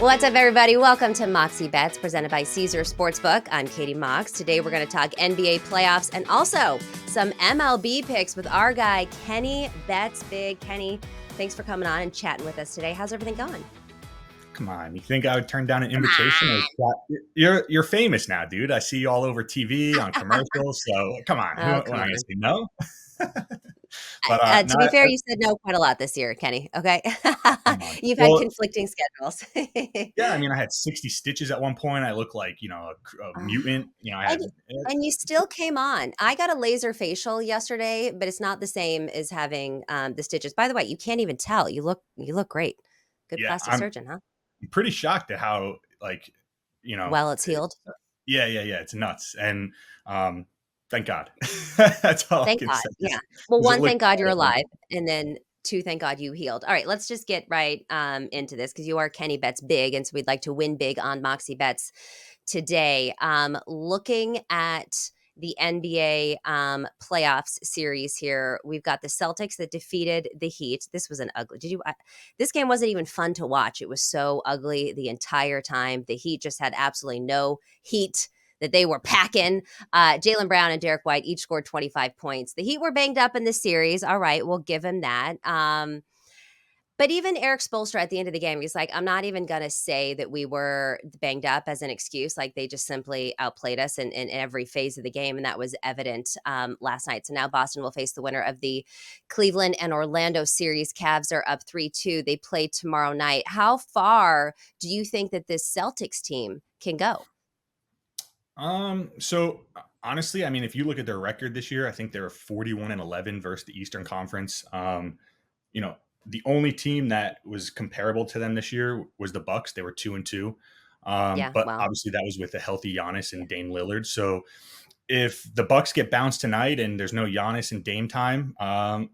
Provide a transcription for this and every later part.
What's up, everybody? Welcome to Moxie Bets, presented by Caesars Sportsbook. I'm Katie Mox. Today, we're going to talk NBA playoffs and also some MLB picks with our guy, Kenny Bets Big. Kenny, thanks for coming on and chatting with us today. How's everything going? Come on, you think I would turn down an invitation? You're famous now, dude. I see you all over TV on commercials. So come on, who Oh, am come I on. going to say no? But To be fair, you said no quite a lot this year, Kenny. Okay. come on. You've had Well, conflicting schedules. yeah, I mean, I had 60 stitches at one point. I look like a mutant. I And had. and you still came on. I got a laser facial yesterday, but it's not the same as having the stitches. By the way, you can't even tell. You look great. Good Yeah, plastic I'm surgeon, huh? pretty shocked at how Well, it's healed. yeah, it's nuts. And thank God. That's all I Thank can God. say. Yeah. Well, Does it one, look thank God you're better? alive, and then two, thank God you healed. All right, let's just get right into this because you are Kenny Bets Big, and so we'd like to win big on Moxie Bets today. Looking at the NBA playoffs series here, we've got the Celtics that defeated the Heat. This was an ugly. This game wasn't even fun to watch. It was so ugly the entire time. The Heat just had absolutely no heat that they were packing. Jaylen Brown and Derek White each scored 25 points. The Heat were banged up in this series. All right, we'll give him that. But even Eric Spoelstra at the end of the game, he's like, I'm not even going to say that we were banged up as an excuse. Like, they just simply outplayed us in every phase of the game. And that was evident last night. So now Boston will face the winner of the Cleveland and Orlando series. Cavs are up 3-2. They play tomorrow night. How far do you think that this Celtics team can go? So honestly, I mean, if you look at their record this year, I think they were 41-11 versus the Eastern Conference. You know, the only team that was comparable to them this year was the Bucks. They were 2-2. Yeah, But well, obviously that was with a healthy Giannis and Dame Lillard. So if the Bucks get bounced tonight and there's no Giannis and Dame time, I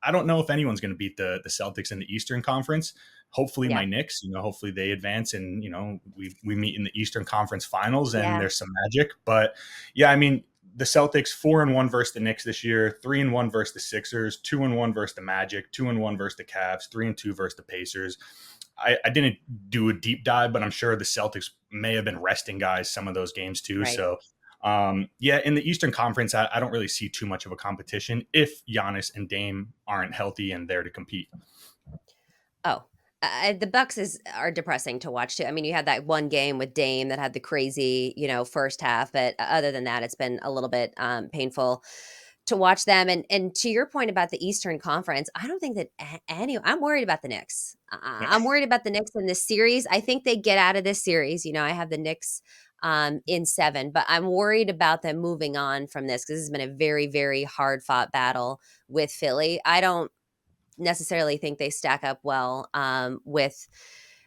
don't know if anyone's going to beat the Celtics in the Eastern Conference. Hopefully my yeah. Knicks, hopefully they advance and, we meet in the Eastern Conference finals and Yeah. there's some magic. But yeah, I mean, the Celtics 4-1 versus the Knicks this year, 3-1 versus the Sixers, 2-1 versus the Magic, 2-1 versus the Cavs, 3-2 versus the Pacers. I didn't do a deep dive, but I'm sure the Celtics may have been resting guys some of those games too. Right. So yeah, in the Eastern Conference, I don't really see too much of a competition if Giannis and Dame aren't healthy and there to compete. Oh, the are depressing to watch too. I mean, you had that one game with Dame that had the crazy, first half, but other than that, it's been a little bit painful to watch them. And to your point about the Eastern Conference, I don't think that any. I'm worried about the Knicks. I'm worried about the Knicks in this series. I think they get out of this series. I have the Knicks in 7, but I'm worried about them moving on from this because this has been a very, very hard fought battle with Philly. I don't necessarily think they stack up well with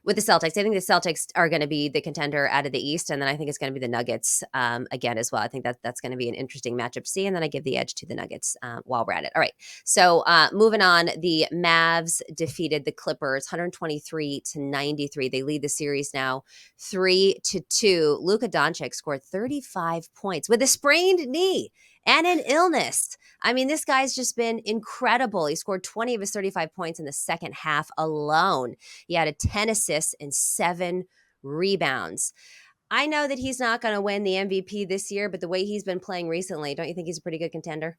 the Celtics. I think the Celtics are going to be the contender out of the East, and then I think it's going to be the Nuggets again as well. I think that's going to be an interesting matchup to see, and then I give the edge to the Nuggets while we're at it. All right, so moving on, the Mavs defeated the Clippers 123-93. They lead the series now 3-2. Luka Doncic scored 35 points with a sprained knee and an illness. I mean, this guy's just been incredible. He scored 20 of his 35 points in the second half alone. He had 10 assists and 7 rebounds. I know that he's not going to win the MVP this year, but the way he's been playing recently, don't you think he's a pretty good contender?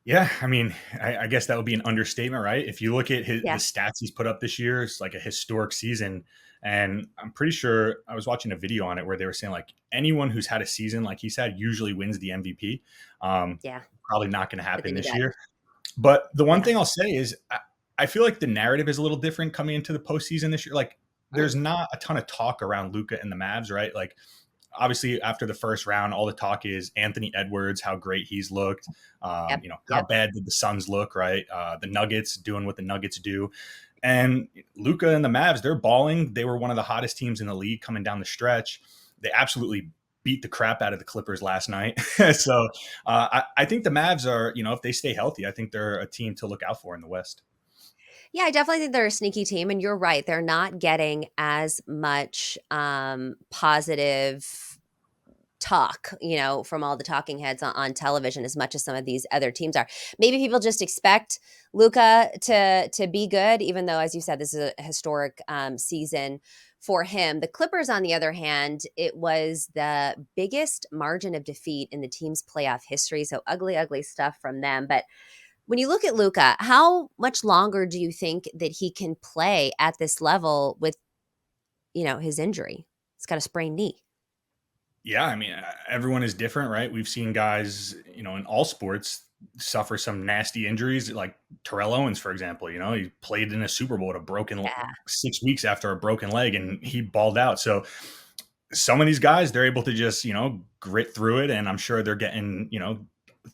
Yeah, I mean, I guess that would be an understatement, right? If you look at the Yeah. stats he's put up this year, it's like a historic season. And I'm pretty sure I was watching a video on it where they were saying like anyone who's had a season like he's had usually wins the MVP. Yeah. Probably not going to But happen then you this got, year. But the one yeah. thing I'll say is I feel like the narrative is a little different coming into the postseason this year. Like Mm. there's not a ton of talk around Luka and the Mavs, right? Like obviously after the first round, all the talk is Anthony Edwards, how great he's looked. Yep. How Yep. bad did the Suns look, right? The Nuggets doing what the Nuggets do. And Luka and the Mavs, they're balling. They were one of the hottest teams in the league coming down the stretch. They absolutely beat the crap out of the Clippers last night. So I think the Mavs are, if they stay healthy, I think they're a team to look out for in the West. Yeah, I definitely think they're a sneaky team, and you're right. They're not getting as much positive talk, from all the talking heads on television as much as some of these other teams are. Maybe people just expect Luka to be good, even though, as you said, this is a historic season for him. The Clippers, on the other hand, it was the biggest margin of defeat in the team's playoff history. So ugly, ugly stuff from them. But when you look at Luka, how much longer do you think that he can play at this level with, his injury? He's got a sprained knee. Yeah, I mean, everyone is different, right? We've seen guys, in all sports suffer some nasty injuries, like Terrell Owens, for example. He played in a Super Bowl with a broken Yeah. 6 weeks after a broken leg, and he balled out. So some of these guys, they're able to just, grit through it, and I'm sure they're getting,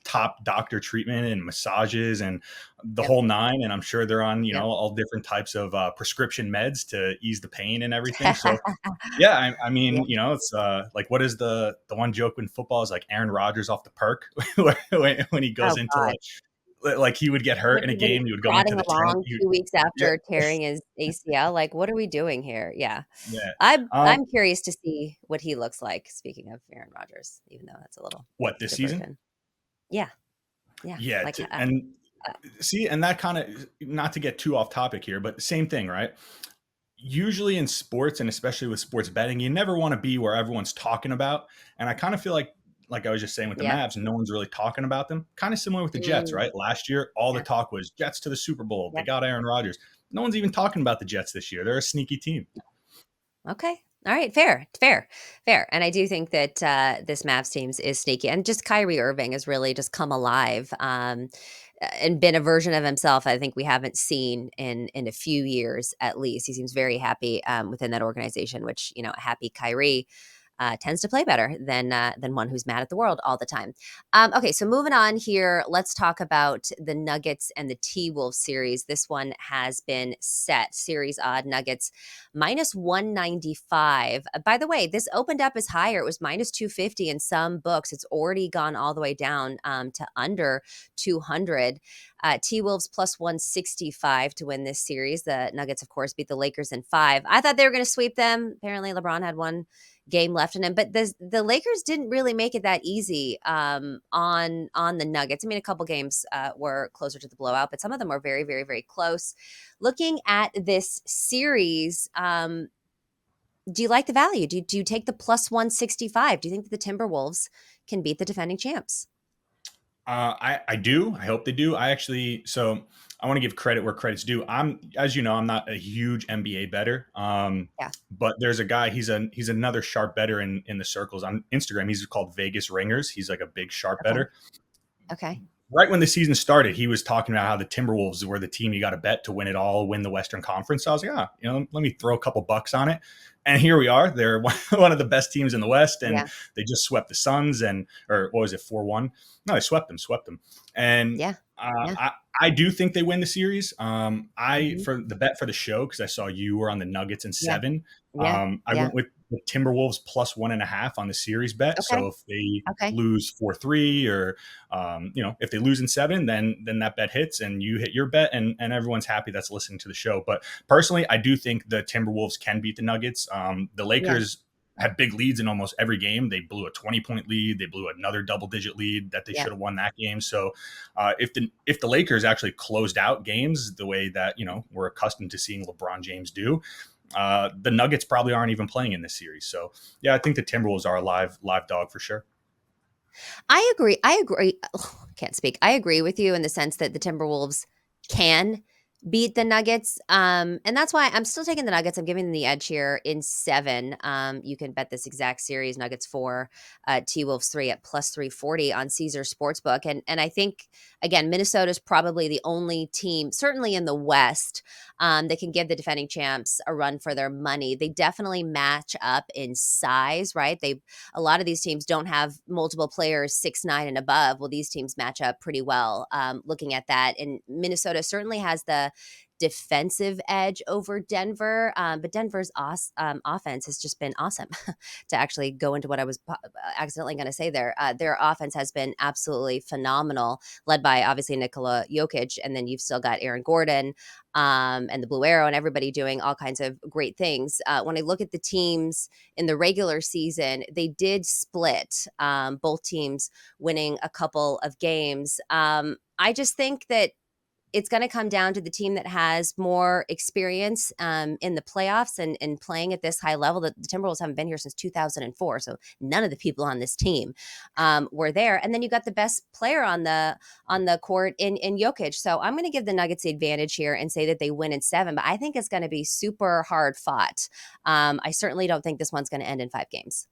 top doctor treatment and massages and the Yep. whole nine. And I'm sure they're on, Yep. all different types of prescription meds to ease the pain and everything. So yeah, I mean, Yeah. it's like, what is the one joke in football is like Aaron Rodgers off the perk when he Oh goes into god. like he would get hurt in a When he's game, he would go into trotting the tent. along 2 weeks Yeah, after tearing his ACL, like, what are we doing here? Yeah. yeah. I'm curious to see what he looks like, speaking of Aaron Rodgers, even though that's a little What, this season? diversion. Yeah, yeah, Yeah, like, and uh see, and that kind of, not to get too off topic here, but same thing, right? Usually in sports, and especially with sports betting, you never want to be where everyone's talking about. And I kind of feel like I was just saying with the yeah, Mavs, no one's really talking about them. Kind of similar with the Jets, mm, right? Last year, all the yeah, talk was Jets to the Super Bowl. They yeah, got Aaron Rodgers. No one's even talking about the Jets this year. They're a sneaky team. okay. Alright, fair, fair, fair, and I do think that, this Mavs teams is sneaky, and just Kyrie Irving has really just come alive, and been a version of himself I think we haven't seen in a few years at least. He seems very happy, within that organization, which, a happy Kyrie tends to play better than one who's mad at the world all the time. Okay, so moving on here, let's talk about the Nuggets and the T Wolves series. This one has been set. Series odd Nuggets minus 195. By the way, this opened up as higher. It was minus 250 in some books. It's already gone all the way down to under 200. T Wolves plus 165 to win this series. The Nuggets, of course, beat the Lakers in five. I thought they were going to sweep them. Apparently, LeBron had one game left in him. But the Lakers didn't really make it that easy on the Nuggets. I mean, a couple games were closer to the blowout, but some of them were very, very, very close. Looking at this series, do you like the value? Do you take the plus 165? Do you think that the Timberwolves can beat the defending champs? I do. I hope they do. So I want to give credit where credit's due. As you know, I'm not a huge NBA bettor. Yeah. But there's a guy. He's another sharp bettor in the circles on Instagram. He's called Vegas Ringers. He's like a big sharp Okay. bettor. Okay. Right when the season started, he was talking about how the Timberwolves were the team you got to bet to win it all, win the Western Conference. So I was like, let me throw a couple bucks on it. And here we are. They're one of the best teams in the West, and Yeah. they just swept the Suns, or what was it, 4-1? No, they swept them. And Yeah. Yeah. I do think they win the series. Hmm. For the bet for the show, because I saw you were on the Nuggets in Yeah. 7. Yeah. I Yeah. went with the Timberwolves plus 1.5 on the series bet. Okay. So if they Okay. lose 4-3, or if they lose in 7, then that bet hits and you hit your bet, and everyone's happy that's listening to the show. But personally, I do think the Timberwolves can beat the Nuggets. The Yeah. Lakers had big leads in almost every game. They blew a 20-point lead. They blew another double-digit lead that they Yeah. should have won that game. So if the Lakers actually closed out games the way that we're accustomed to seeing LeBron James do, the Nuggets probably aren't even playing in this series. So yeah, I think the Timberwolves are a live dog for sure. I agree. I agree. Ugh, can't speak. I agree with you in the sense that the Timberwolves can beat the Nuggets. And that's why I'm still taking the Nuggets. I'm giving them the edge here in 7. You can bet this exact series, Nuggets 4, T-Wolves 3 at plus 340 on Caesar Sportsbook. And I think, again, Minnesota's probably the only team, certainly in the West, that can give the defending champs a run for their money. They definitely match up in size, right? A lot of these teams don't have multiple players 6'9" and above. Well, these teams match up pretty well. Looking at that, and Minnesota certainly has the defensive edge over Denver. But Denver's offense has just been awesome. To actually go into what I was accidentally going to say there, their offense has been absolutely phenomenal, led by obviously Nikola Jokic, and then you've still got Aaron Gordon and the Blue Arrow and everybody doing all kinds of great things. When I look at the teams in the regular season, they did split, both teams winning a couple of games. I just think that it's going to come down to the team that has more experience in the playoffs and playing at this high level. The Timberwolves haven't been here since 2004, so none of the people on this team were there. And then you got the best player on the court in Jokic. So I'm going to give the Nuggets the advantage here and say that they win in 7. But I think it's going to be super hard fought. I certainly don't think this one's going to end in 5 games.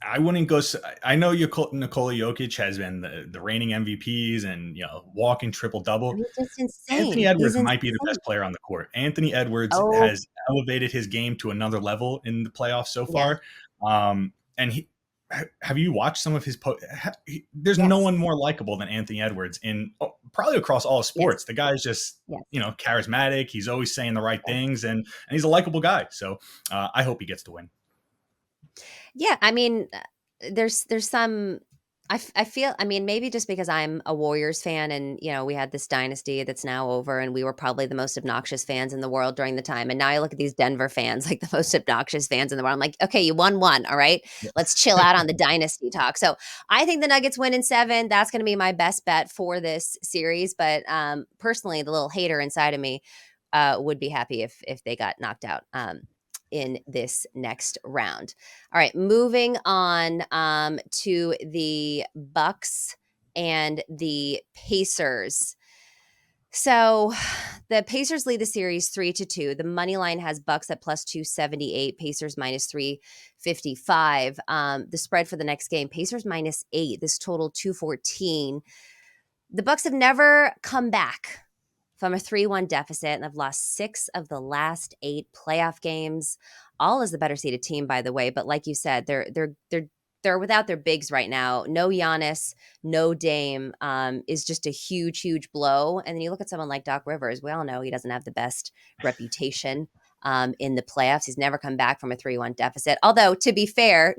I wouldn't go. I know Nikola Jokic has been the reigning MVPs and walking triple double. He's just Anthony insane. Edwards He's might be the insane. best player on the court. Anthony Edwards Oh, has elevated his game to another level in the playoffs so yeah. far. And have you watched some of his? There's no Yes. one more likable than Anthony Edwards probably across all sports. Yes. The guy's just Yes. charismatic. He's always saying the right Yes. things, and he's a likable guy. So I hope he gets to win. Yeah, I mean, there's some I feel, I mean, maybe just because I'm a Warriors fan and, we had this dynasty that's now over and we were probably the most obnoxious fans in the world during the time. And now I look at these Denver fans, like the most obnoxious fans in the world. I'm like, okay, you won one. All right. Let's chill out on the dynasty talk. So I think the Nuggets win in 7. That's going to be my best bet for this series. But personally, the little hater inside of me would be happy if they got knocked out. In this next round. All right, moving on to the Bucks and the Pacers. So the Pacers lead the series 3-2. The money line has Bucks at plus 278, Pacers minus 355. The spread for the next game, Pacers minus 8. This total 214. The Bucks have never come back from a 3-1 deficit and have lost 6 of the last 8 playoff games. All is the better seeded team, by the way. But like you said, they're without their bigs right now. No Giannis, no Dame is just a huge, huge blow. And then you look at someone like Doc Rivers. We all know he doesn't have the best reputation in the playoffs. He's never come back from a 3-1 deficit. Although, to be fair,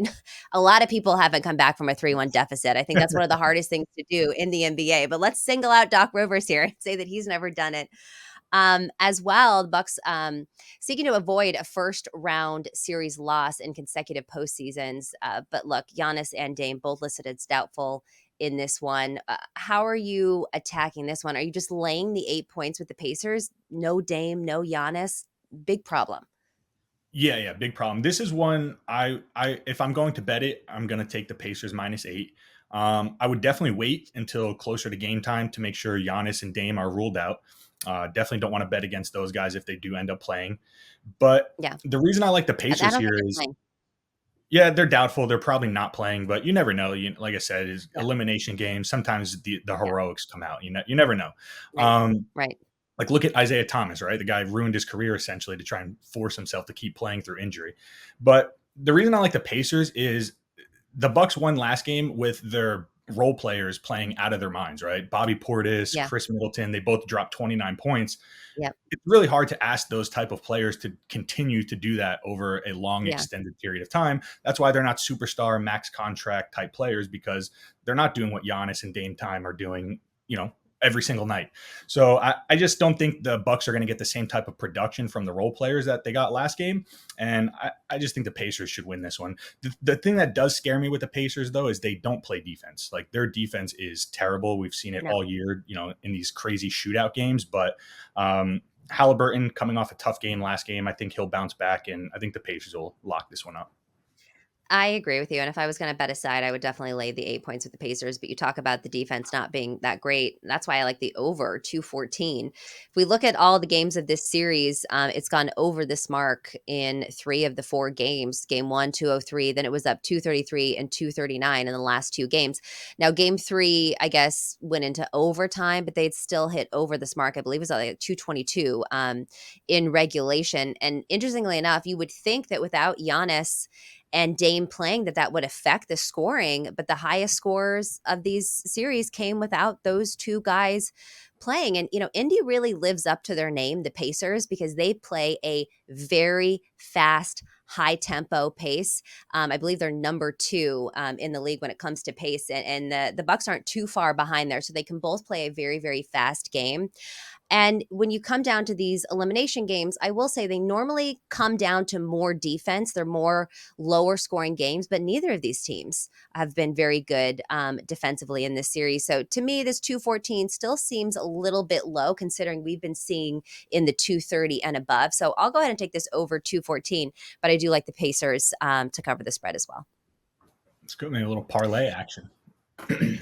a lot of people haven't come back from a 3-1 deficit. I think that's one of the hardest things to do in the NBA. But let's single out Doc Rivers here and say that he's never done it. As well, the Bucks seeking to avoid a first round series loss in consecutive postseasons. But look, Giannis and Dame both listed as doubtful in this one. How are you attacking this one? Are you just laying the 8 points with the Pacers? No Dame, no Giannis. Big problem. Yeah, big problem. This is one I if I'm going to bet it, I'm going to take the Pacers minus 8. I would definitely wait until closer to game time to make sure Giannis and Dame are ruled out. Definitely don't want to bet against those guys if they do end up playing. But Yeah. the reason I like the I Pacers don't here think they're is, playing. yeah, they're doubtful. They're probably not playing, but you never know. Like I said, is Yeah. elimination games. Sometimes the Yeah. heroics come out. You never know. Right. Um, Right. like look at Isaiah Thomas, right? The guy ruined his career essentially to try and force himself to keep playing through injury. But the reason I like the Pacers is the Bucks won last game with their role players playing out of their minds, right? Bobby Portis, Yeah. Chris Middleton, they both dropped 29 points. Yep. It's really hard to ask those type of players to continue to do that over a long Yeah. extended period of time. That's why they're not superstar max contract type players, because they're not doing what Giannis and Dame Time are doing, every single night. So I just don't think the Bucks are going to get the same type of production from the role players that they got last game. And I just think the Pacers should win this one. The thing that does scare me with the Pacers, though, is they don't play defense. Like, their defense is terrible. We've seen it No. all year, in these crazy shootout games. But Halliburton coming off a tough game last game, I think he'll bounce back, and I think the Pacers will lock this one up. I agree with you. And if I was going to bet a side, I would definitely lay the 8 points with the Pacers. But you talk about the defense not being that great. That's why I like the over 214. If we look at all the games of this series, it's gone over this mark in 3 of the 4 games. Game 1, 203. Then it was up 233 and 239 in the last 2 games. Now, game 3, I guess, went into overtime, but they'd still hit over this mark. I believe it was like 222 in regulation. And interestingly enough, you would think that without Giannis and Dame playing, that would affect the scoring. But the highest scores of these series came without those two guys playing. And, Indy really lives up to their name, the Pacers, because they play a very fast, high tempo pace. I believe they're number two in the league when it comes to pace, and the Bucks aren't too far behind there, so they can both play a very, very fast game. And when you come down to these elimination games, I will say they normally come down to more defense. They're more lower scoring games, but neither of these teams have been very good defensively in this series. So to me, this 214 still seems a little bit low considering we've been seeing in the 230 and above. So I'll go ahead and take this over 214, but I do like the Pacers to cover the spread as well. It's good. Maybe a little parlay action.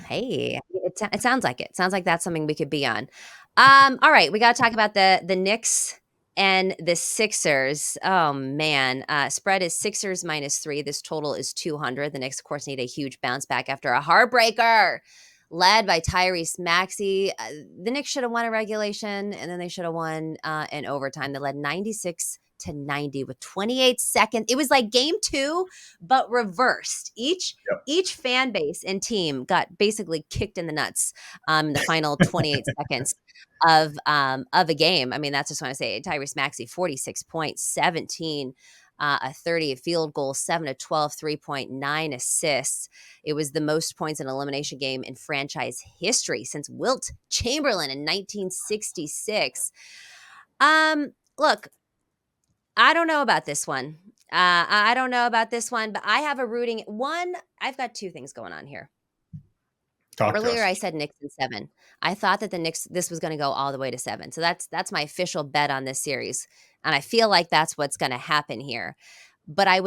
Hey, it sounds like it. Sounds like that's something we could be on. All right, we got to talk about the Knicks and the Sixers. Oh man, spread is Sixers -3. This total is 200. The Knicks, of course, need a huge bounce back after a heartbreaker led by Tyrese Maxey. The Knicks should have won a regulation, and then they should have won in overtime. They led 96-90 with 28 seconds. It was like game two, but reversed. Each fan base and team got basically kicked in the nuts in the final 28 seconds of a game. I mean, that's just what I say. Tyrese Maxey, 46 points, 17 a 30 field goal, 7 of 12, 3.9 assists. It was the most points in an elimination game in franchise history since Wilt Chamberlain in 1966. Look, I don't know about this one. I don't know about this one, but I have a rooting one. I've got two things going on here. Talk to Earlier, us. I said Knicks in 7. I thought that the Knicks, this was going to go all the way to 7. So that's my official bet on this series, and I feel like that's what's going to happen here. But I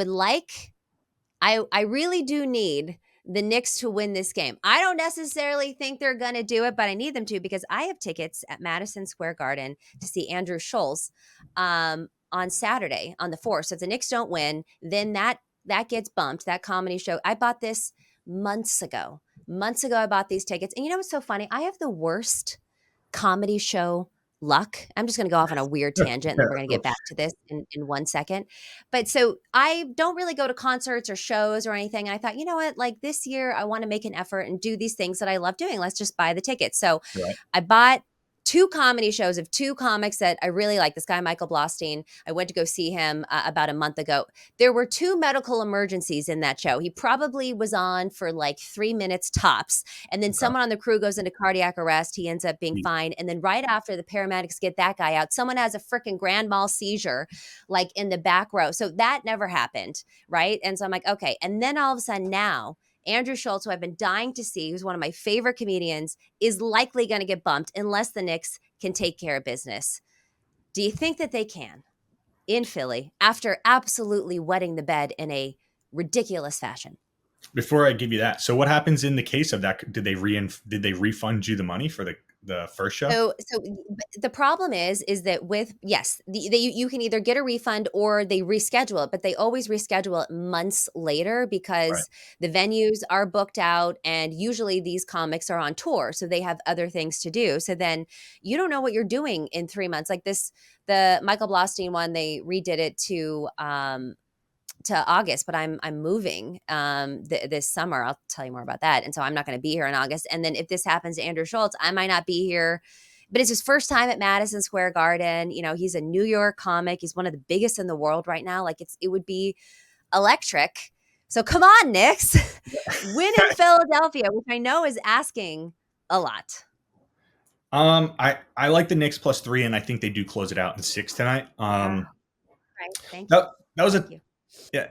really do need the Knicks to win this game. I don't necessarily think they're going to do it, but I need them to because I have tickets at Madison Square Garden to see Andrew Schultz on Saturday on the 4th. So if the Knicks don't win, then that gets bumped. That comedy show. I bought this months ago. I bought these tickets. And you know what's so funny? I have the worst comedy show luck. I'm just going to go off on a weird tangent and then we're going to get back to this in 1 second. But so I don't really go to concerts or shows or anything. And I thought, you know what? Like this year, I want to make an effort and do these things that I love doing. Let's just buy the tickets. So Right. I bought 2 comedy shows of 2 comics that I really like. This guy, Michael Blostein, I went to go see him about a month ago. There were 2 medical emergencies in that show. He probably was on for like 3 minutes tops. And then someone on the crew goes into cardiac arrest. He ends up being fine. And then right after the paramedics get that guy out, someone has a freaking grand mal seizure, like in the back row. So that never happened, right? And so I'm like, okay. And then all of a sudden now, Andrew Schultz, who I've been dying to see, who's one of my favorite comedians, is likely going to get bumped unless the Knicks can take care of business. Do you think that they can in Philly after absolutely wetting the bed in a ridiculous fashion? Before I give you that, so what happens in the case of that? Did they refund you the money for the first show? So the problem is that with you can either get a refund or they reschedule it, but they always reschedule it months later Right. because the venues are booked out, and usually these comics are on tour, so they have other things to do. So then you don't know what you're doing in 3 months. Like the Michael Blostein one, they redid it to August, but I'm moving this summer. I'll tell you more about that. And so I'm not going to be here in August. And then if this happens to Andrew Schultz, I might not be here. But it's his first time at Madison Square Garden. You know, he's a New York comic. He's one of the biggest in the world right now. Like it would be electric. So come on, Knicks. Win in Philadelphia, which I know is asking a lot. I like the Knicks +3, and I think they do close it out in 6 tonight. Right. Thank you. That was Thank you.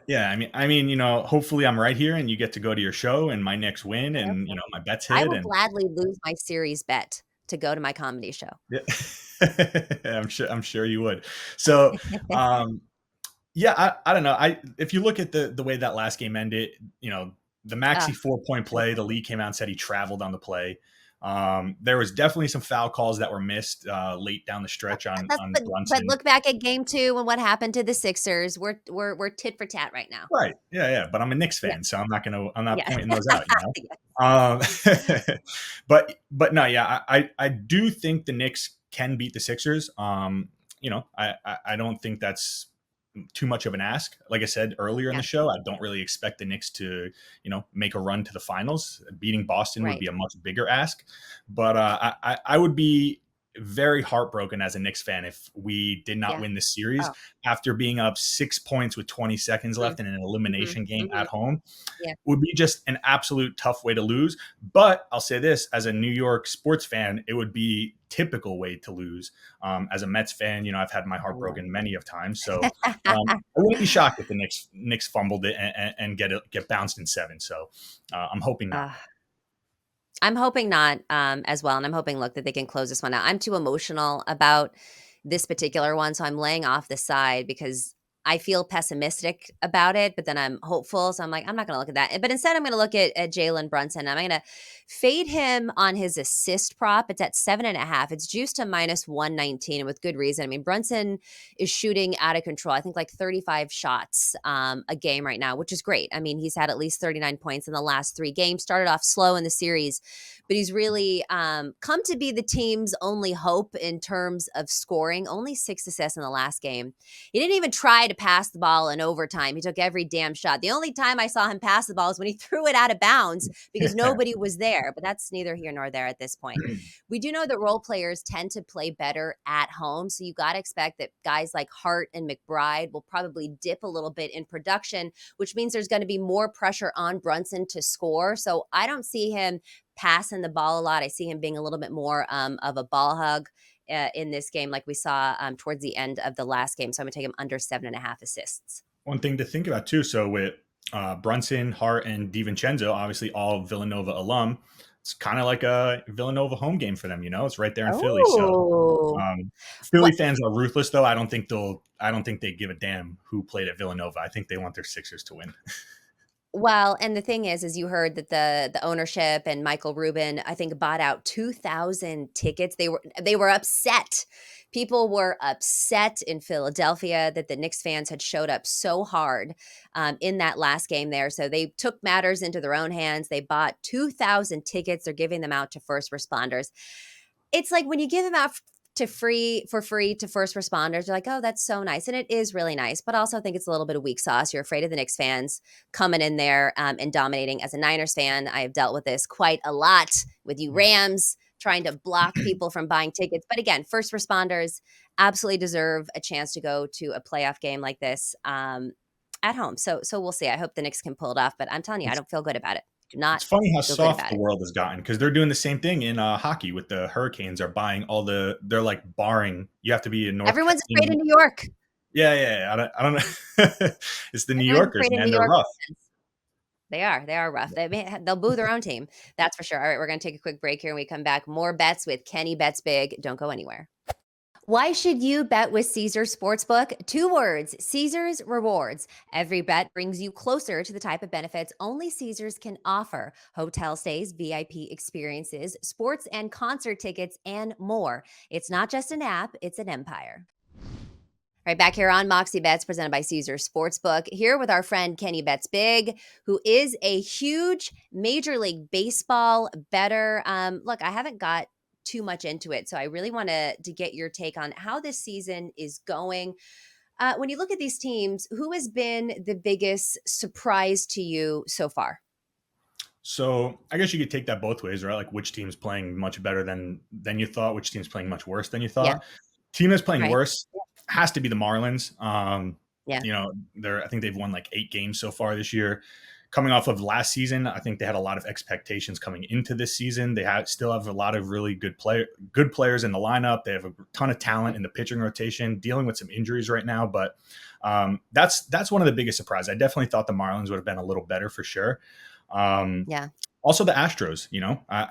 Yeah. I mean, hopefully I'm right here and you get to go to your show and my Knicks win and my bets I hit will and gladly lose my series bet to go to my comedy show. yeah. I'm sure you would. So, I don't know. If you look at the way that last game ended, the Maxey 4-point play, the league came out and said he traveled on the play. There was definitely some foul calls that were missed late down the stretch on Brunson. But look back at game 2 and what happened to the Sixers. We're tit for tat right now. Right. Yeah. But I'm a Knicks fan, so I'm not pointing those out. But no, yeah, I do think the Knicks can beat the Sixers. I don't think that's too much of an ask. Like I said earlier in Yeah, the show, I don't really expect the Knicks to, make a run to the finals. Beating Boston would right. be a much bigger ask, but I would be very heartbroken as a Knicks fan if we did not Yeah. win this series Oh. after being up 6 points with 20 seconds Mm. left in an Mhm, elimination game mhm. at home. Yeah. Would be just an absolute tough way to lose. But I'll say this, as a New York sports fan, it would be typical way to lose. As a Mets fan, I've had my heart I know. broken many of times. So I wouldn't be shocked if the Knicks fumbled it and get bounced in seven. So I'm hoping not. Ugh. I'm hoping not, as well, and I'm hoping, look, that they can close this one out. I'm too emotional about this particular one, so I'm laying off the side because I feel pessimistic about it, but then I'm hopeful, so I'm like, "I'm not gonna look at that." But instead, I'm gonna look at Jalen Brunson. I'm gonna fade him on his assist prop. It's at 7.5. It's juiced to -119, and with good reason. I mean, Brunson is shooting out of control. I think, like, 35 shots, a game right now, which is great. I mean, he's had at least 39 points in the last 3 games, started off slow in the series, but he's really come to be the team's only hope in terms of scoring. Only 6 assists in the last game. He didn't even try to pass the ball in overtime. He took every damn shot. The only time I saw him pass the ball is when he threw it out of bounds because nobody was there. But that's neither here nor there at this point. We do know that role players tend to play better at home. So you got to expect that guys like Hart and McBride will probably dip a little bit in production, which means there's going to be more pressure on Brunson to score. So I don't see him passing the ball a lot. I see him being a little bit more of a ball hug in this game, like we saw towards the end of the last game. So I'm going to take him under 7.5 assists. One thing to think about too. So with Brunson, Hart, and DiVincenzo, obviously all Villanova alum, it's kind of like a Villanova home game for them. It's right there in Philly. So Oh, Philly what? fans are ruthless, though. I don't think they give a damn who played at Villanova. I think they want their Sixers to win. Well, and the thing is you heard that the ownership and Michael Rubin, I think, bought out 2,000 tickets. They were upset. People were upset in Philadelphia that the Knicks fans had showed up so hard in that last game there. So they took matters into their own hands. They bought 2,000 tickets. They're giving them out to first responders. It's like when you give them out for free to first responders, you're like, "Oh, that's so nice." And it is really nice, but also I think it's a little bit of weak sauce. You're afraid of the Knicks fans coming in there and dominating. As a Niners fan, I have dealt with this quite a lot with you Rams trying to block people from buying tickets. But again, first responders absolutely deserve a chance to go to a playoff game like this at home. So we'll see. I hope the Knicks can pull it off, but I'm telling you, I It's don't feel good about it. Do not it's funny how feel good soft about the it. world has gotten because they're doing the same thing in hockey with the Hurricanes are buying they're like barring you have to be in Everyone's afraid of New York. Yeah, yeah, yeah. I don't know. It's the New Everyone's Yorkers, afraid of man. New They're York rough. fans. They are. They are rough. They'll boo their own team. That's for sure. All right, we're going to take a quick break here. When we come back, more bets with Kenny Bets Big. Don't go anywhere. Why should you bet with Caesars Sportsbook? 2 words, Caesars Rewards. Every bet brings you closer to the type of benefits only Caesars can offer. Hotel stays, VIP experiences, sports and concert tickets, and more. It's not just an app, it's an empire. Right back here on Moxie Bets, presented by Caesars Sportsbook, here with our friend Kenny Bets Big, who is a huge Major League Baseball bettor. Look, I haven't got too much into it, so I really want to get your take on how this season is going. When you look at these teams, who has been the biggest surprise to you so far? So I guess you could take that both ways, right? Like which team's playing much better than you thought, which team's playing much worse than you Yeah, thought. Team that's playing right. worse has to be the Marlins. Yeah. I think they've won like 8 games so far this year. Coming off of last season, I think they had a lot of expectations coming into this season. Still have a lot of really good players in the lineup. They have a ton of talent in the pitching rotation, dealing with some injuries right now. But that's one of the biggest surprises. I definitely thought the Marlins would have been a little better for sure. Um, Yeah. Also, the Astros. I,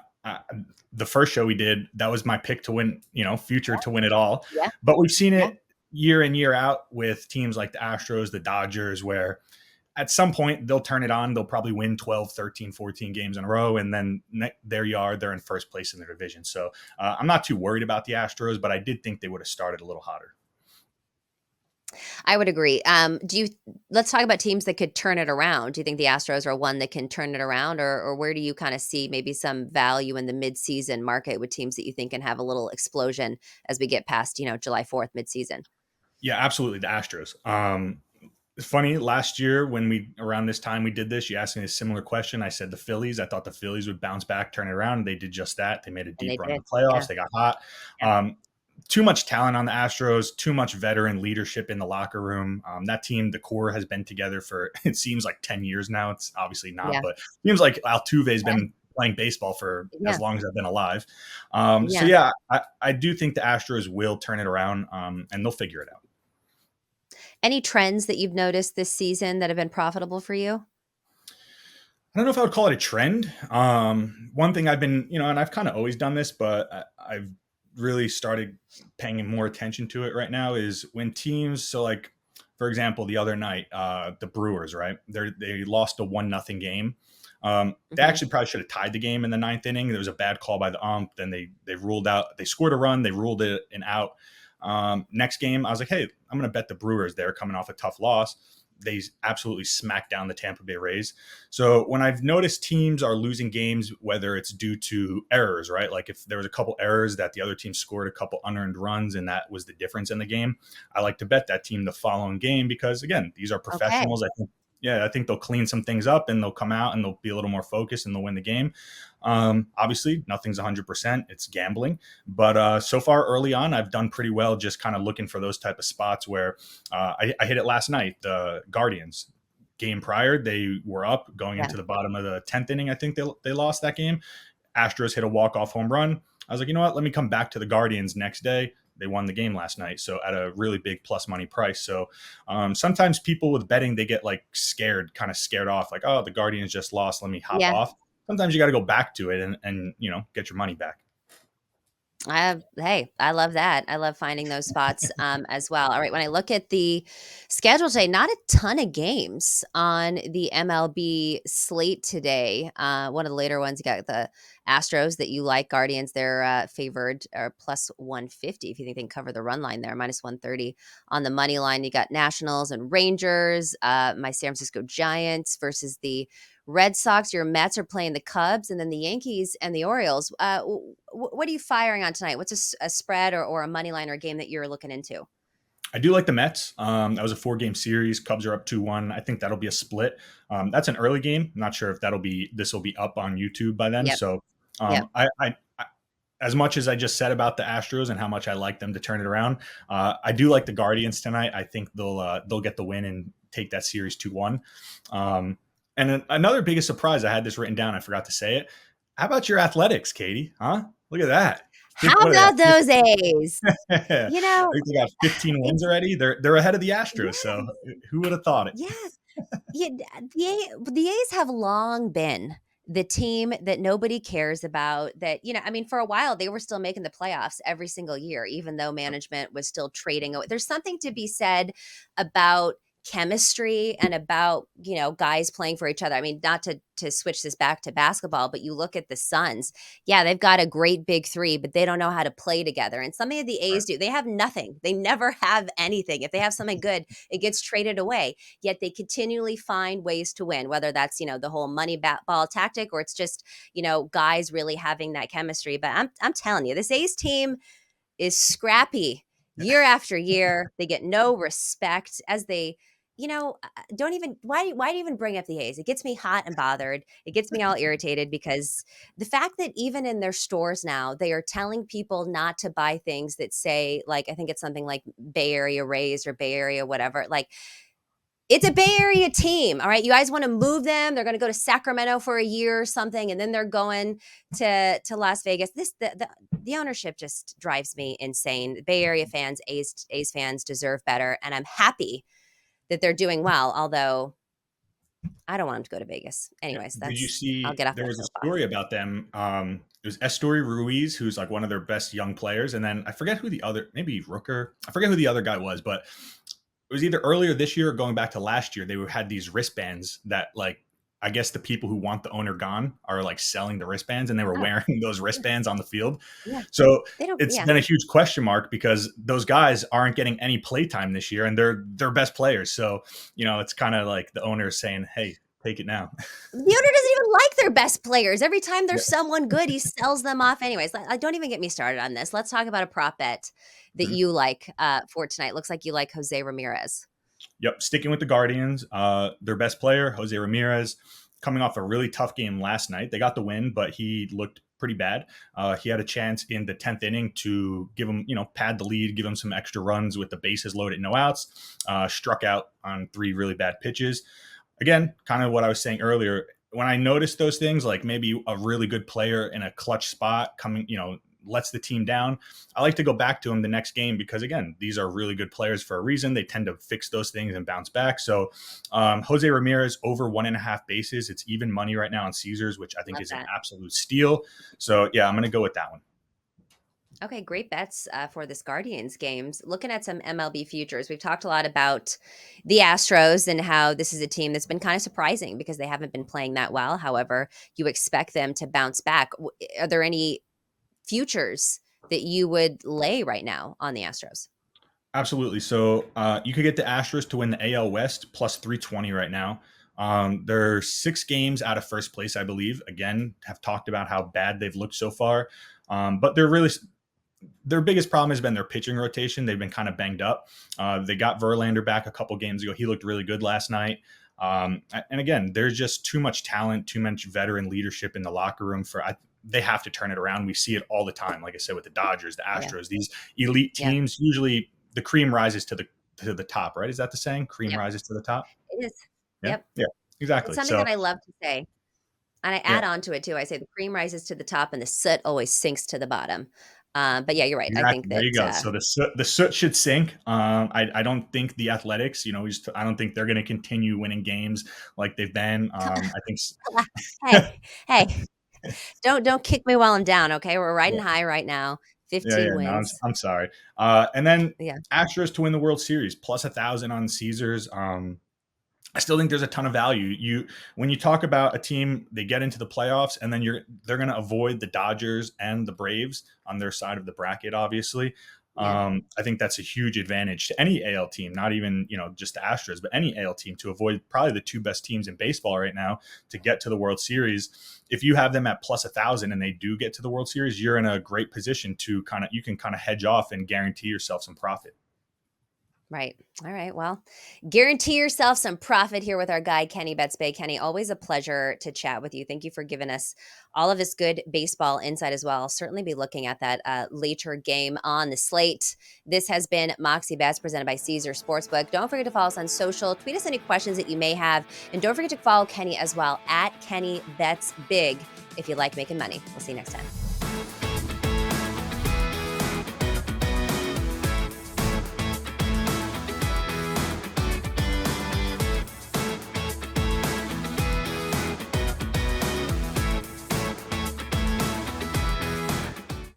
the first show we did, that was my pick to win. Future to win it all. Yeah. But we've seen Yeah. it year in year out with teams like the Astros, the Dodgers, where at some point they'll turn it on. They'll probably win 12, 13, 14 games in a row. And then there you are. They're in first place in their division. So I'm not too worried about the Astros, but I did think they would have started a little hotter. I would agree. Let's talk about teams that could turn it around. Do you think the Astros are one that can turn it around, or where do you kind of see maybe some value in the midseason market with teams that you think can have a little explosion as we get past, July 4th midseason? Yeah, absolutely. The Astros. It's funny. Last year, when we around this time we did this, you asked me a similar question. I said the Phillies. I thought the Phillies would bounce back, turn it around. And they did just that. They made a And deep they run in did. the playoffs. Yeah. They got hot. Yep. Too much talent on the Astros. Too much veteran leadership in the locker room. That team, the core, has been together for it seems like 10 years now. It's obviously not, Yeah. but it seems like Altuve's Yeah. been playing baseball for as Yeah. long as I've been alive. So Yeah. yeah, I do think the Astros will turn it around, and they'll figure it out. Any trends that you've noticed this season that have been profitable for you? I don't know if I would call it a trend. One thing I've been, and I've kind of always done this, but I've really started paying more attention to it right now is when teams. So, like for example, the other night, the Brewers, right? They lost a 1-0 game. They Mhm. actually probably should have tied the game in the ninth inning. There was a bad call by the ump. Then they ruled out. They scored a run. They ruled it an out. Next game, I was like, hey, I'm going to bet the Brewers. They're coming off a tough loss. They absolutely smacked down the Tampa Bay Rays. So when I've noticed teams are losing games, whether it's due to errors, right? Like if there was a couple errors that the other team scored a couple unearned runs and that was the difference in the game, I like to bet that team the following game because again, these are Okay. professionals. I think they'll clean some things up and they'll come out and they'll be a little more focused and they'll win the game. Obviously, nothing's 100%. It's gambling. But so far early on, I've done pretty well just kind of looking for those type of spots where I hit it last night. The Guardians game prior, they were up going Yeah. into the bottom of the 10th inning. I think they lost that game. Astros hit a walk-off home run. I was like, you know what? Let me come back to the Guardians next day. They won the game last night, so at a really big plus money price. So sometimes people with betting, they get like scared, kind of scared off, like, oh, the Guardians just lost. Let me hop Yeah. off. Sometimes you got to go back to it and get your money back. Hey, I love that. I love finding those spots, as well. All right, when I look at the schedule today, not a ton of games on the MLB slate today. One of the later ones, you got the Astros that you like, Guardians. They're favored or plus 150 if you think they can cover the run line there, minus 130 on the money line. You got Nationals and Rangers. My San Francisco Giants versus the Red Sox. Your Mets are playing the Cubs, and then the Yankees and the Orioles. What are you firing on tonight? What's a spread or a money line or a game that you're looking into? I do like the Mets. That was a 4-game series. Cubs are up 2-1. I think that'll be a split. That's an early game. I'm not sure if this will be up on YouTube by then. Yep. So Yep. as much as I just said about the Astros and how much I like them to turn it around, I do like the Guardians tonight. I think they'll get the win and take that series 2-1. And then another biggest surprise, I had this written down. I forgot to say it. How about your Athletics, Katie? Huh? Look at that. How What are about those A's? they? I You know, think they got 15 it's wins already. They're ahead of the Astros. yes, So who would have thought it? yes. Yeah, the A's have long been the team that nobody cares about. That I mean, for a while they were still making the playoffs every single year, even though management was still trading away. There's something to be said about chemistry and about guys playing for each other. I mean, not to switch this back to basketball, but you look at the Suns. Yeah, they've got a great big three, but they don't know how to play together. And some of the A's do. They have nothing. They never have anything. If they have something good, it gets traded away. Yet they continually find ways to win, whether that's the whole money ball tactic, or it's just guys really having that chemistry. But I'm telling you, this A's team is scrappy year after year. They get no respect as they don't even why do you even bring up the A's? It gets me hot and bothered. It gets me all irritated because the fact that even in their stores now, they are telling people not to buy things that say, like, I think it's something like Bay Area Rays or Bay Area whatever. Like, it's a Bay Area team. All right. You guys want to move them. They're going to go to Sacramento for a year or something. And then they're going to Las Vegas. The ownership just drives me insane. Bay Area fans, A's fans deserve better. And I'm happy that they're doing well. Although I don't want them to go to Vegas. Yeah. Anyways, Did you I'll see get off there that was a soapbox. story about them? It was Estory Ruiz, who's like one of their best young players, and then I forget who the other, maybe Rooker. I forget who the other guy was, but it was either earlier this year or going back to last year. They had these wristbands that, like, I guess the people who want the owner gone are like selling the wristbands, and they were Oh, wearing those yeah. wristbands on the field. Yeah. So They don't, it's yeah. been a huge question mark because those guys aren't getting any play time this year, and they're best players. So it's kind of like the owner saying, "Hey, Take it now. The owner doesn't even like their best players. Every time Yeah. there's someone good, he sells them off anyways. Don't even get me started on this. Let's talk about a prop bet that Mhm. you like for tonight. Looks like you like Jose Ramirez. Yep, sticking with the Guardians, their best player, Jose Ramirez, coming off a really tough game last night. They got the win, but he looked pretty bad. He had a chance in the 10th inning to give him, pad the lead, give him some extra runs with the bases loaded, no outs. Struck out on 3 really bad pitches. Again, kind of what I was saying earlier. When I noticed those things, like maybe a really good player in a clutch spot coming, lets the team down, I like to go back to him the next game because, again, these are really good players for a reason. They tend to fix those things and bounce back. So Jose Ramirez over 1.5 bases. It's even money right now on Caesars, which I think Love is an that. absolute steal. So yeah, I'm going to go with that one. Okay, great bets for this Guardians games. Looking at some MLB futures, we've talked a lot about the Astros and how this is a team that's been kind of surprising because they haven't been playing that well. However, you expect them to bounce back. Are there any futures that you would lay right now on the Astros? Absolutely. So you could get the Astros to win the AL West plus 320 right now. They're 6 games out of first place, I believe. Again, have talked about how bad they've looked so far. But their biggest problem has been their pitching rotation. They've been kind of banged up. They got Verlander back a couple games ago. He looked really good last night. And again, there's just too much talent, too much veteran leadership in the locker room they have to turn it around. We see it all the time. Like I said, with the Dodgers, the Yeah. Astros, these elite Yep. teams, usually the cream rises to the top, right? Is that the saying? Cream Yep. rises to the top. It is. Yeah. Yep. Yeah, It's exactly. something that So I love to say. And I yeah, add on to it too. I say the cream rises to the top and the soot always sinks to the bottom. But yeah, you're right. I think exactly. There that you go. So the soot should sink. I don't think the Athletics, I don't think they're going to continue winning games like they've been. I think hey, hey, don't kick me while I'm down, okay? We're riding yeah, high right now. yeah, 15 yeah. No, I'm, wins. I'm sorry. And then Yeah. Astros to win the World Series plus 1,000 on Caesars. I still think there's a ton of value. When you talk about a team, they get into the playoffs, and then they're going to avoid the Dodgers and the Braves on their side of the bracket. Obviously, Yeah. I think that's a huge advantage to any AL team, not even just the Astros, but any AL team to avoid probably the 2 best teams in baseball right now to get to the World Series. If you have them at plus 1,000 and they do get to the World Series, you're in a great position to you can hedge off and guarantee yourself some profit. Right. All right. Well, guarantee yourself some profit here with our guy, Kenny Betts Bay. Kenny, always a pleasure to chat with you. Thank you for giving us all of this good baseball insight as well. I'll certainly be looking at that later game on the slate. This has been Moxie Bets presented by Caesars Sportsbook. Don't forget to follow us on social. Tweet us any questions that you may have. And don't forget to follow Kenny as well at Kenny Betts Big if you like making money. We'll see you next time.